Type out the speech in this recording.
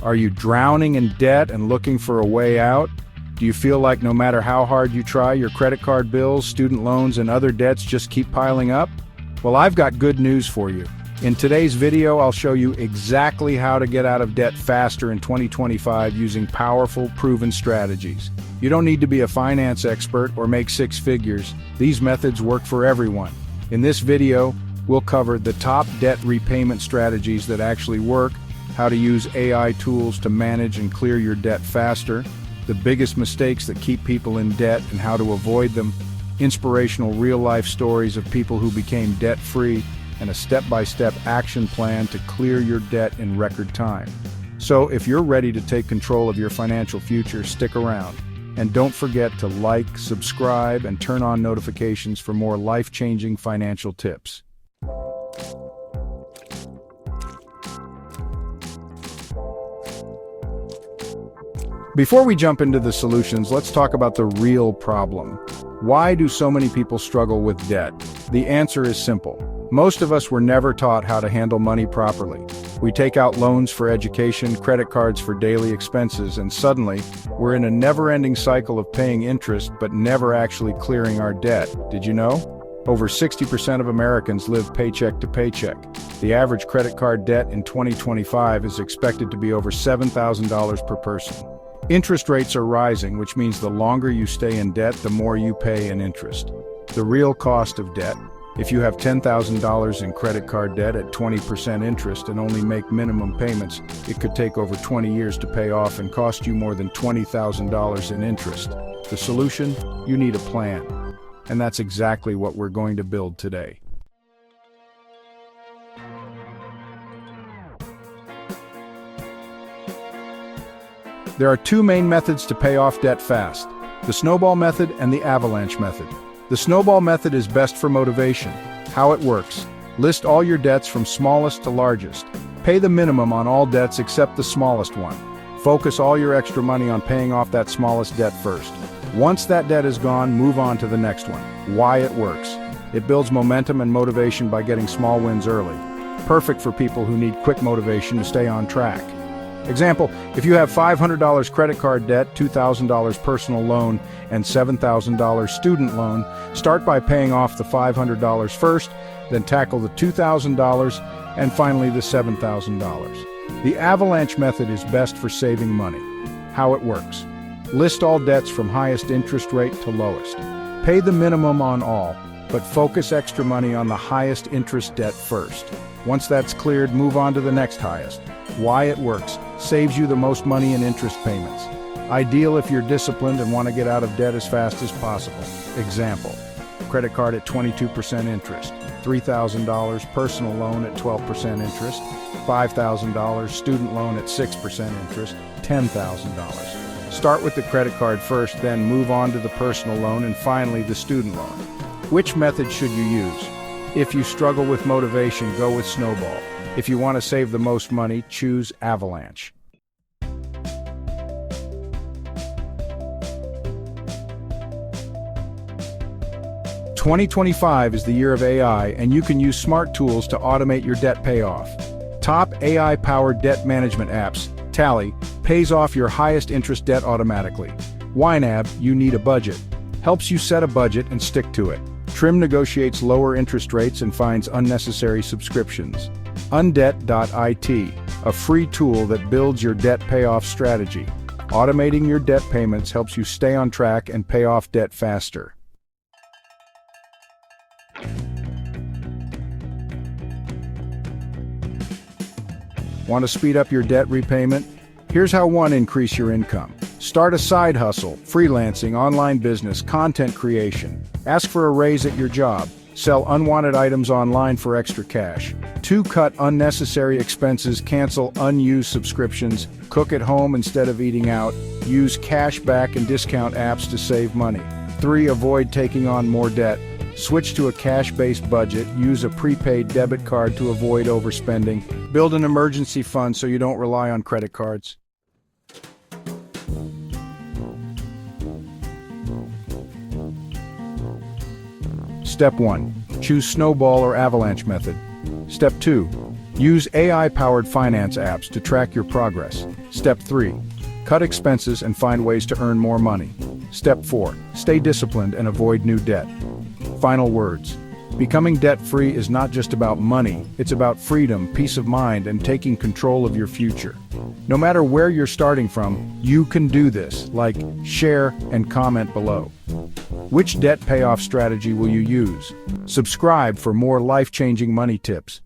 Are you drowning in debt and looking for a way out? Do you feel like no matter how hard you try, your credit card bills, student loans, and other debts just keep piling up? Well, I've got good news for you. In today's video, I'll show you exactly how to get out of debt faster in 2025 using powerful, proven strategies. You don't need to be a finance expert or make six figures. These methods work for everyone. In this video, we'll cover the top debt repayment strategies that actually work, how to use AI tools to manage and clear your debt faster, the biggest mistakes that keep people in debt and how to avoid them, inspirational real-life stories of people who became debt-free, and a step-by-step action plan to clear your debt in record time. So if you're ready to take control of your financial future, stick around. And don't forget to like, subscribe, and turn on notifications for more life-changing financial tips. Before we jump into the solutions, let's talk about the real problem. Why do so many people struggle with debt? The answer is simple. Most of us were never taught how to handle money properly. We take out loans for education, credit cards for daily expenses, and suddenly, we're in a never-ending cycle of paying interest but never actually clearing our debt. Did you know? Over 60% of Americans live paycheck to paycheck. The average credit card debt in 2025 is expected to be over $7,000 per person. Interest rates are rising, which means the longer you stay in debt, the more you pay in interest. The real cost of debt. If you have $10,000 in credit card debt at 20% interest and only make minimum payments, it could take over 20 years to pay off and cost you more than $20,000 in interest. The solution? You need a plan. And that's exactly what we're going to build today. There are two main methods to pay off debt fast: the Snowball method and the Avalanche method. The Snowball method is best for motivation. How it works: list all your debts from smallest to largest. Pay the minimum on all debts except the smallest one. Focus all your extra money on paying off that smallest debt first. Once that debt is gone, move on to the next one. Why it works: it builds momentum and motivation by getting small wins early. Perfect for people who need quick motivation to stay on track. Example, if you have $500 credit card debt, $2,000 personal loan, and $7,000 student loan, start by paying off the $500 first, then tackle the $2,000, and finally the $7,000. The Avalanche method is best for saving money. How it works: list all debts from highest interest rate to lowest. Pay the minimum on all, but focus extra money on the highest interest debt first. Once that's cleared, move on to the next highest. Why it works: saves you the most money in interest payments. Ideal if you're disciplined and want to get out of debt as fast as possible. Example, credit card at 22% interest, $3,000 personal loan at 12% interest, $5,000 student loan at 6% interest, $10,000. Start with the credit card first, then move on to the personal loan, and finally the student loan. Which method should you use? If you struggle with motivation, go with Snowball. If you want to save the most money, choose Avalanche. "2025 is the year of AI, and you can use smart tools to automate your debt payoff. Top AI-powered debt management apps, Tally, pays off your highest interest debt automatically. YNAB, you need a budget, helps you set a budget and stick to it. Trim negotiates lower interest rates and finds unnecessary subscriptions. Undebt.it, a free tool that builds your debt payoff strategy. Automating your debt payments helps you stay on track and pay off debt faster. Want to speed up your debt repayment? Here's how: 1. Increase your income. Start a side hustle, freelancing, online business, content creation. Ask for a raise at your job. Sell unwanted items online for extra cash. 2. Cut unnecessary expenses, cancel unused subscriptions, cook at home instead of eating out, use cashback and discount apps to save money. 3. Avoid taking on more debt. Switch to a cash-based budget, use a prepaid debit card to avoid overspending. Build an emergency fund so you don't rely on credit cards. Step 1. Choose Snowball or Avalanche method. Step 2. Use AI-powered finance apps to track your progress. Step 3. Cut expenses and find ways to earn more money. Step 4. Stay disciplined and avoid new debt. Final words. Becoming debt-free is not just about money, it's about freedom, peace of mind, and taking control of your future. No matter where you're starting from, you can do this. Like, share, and comment below. Which debt payoff strategy will you use? Subscribe for more life-changing money tips.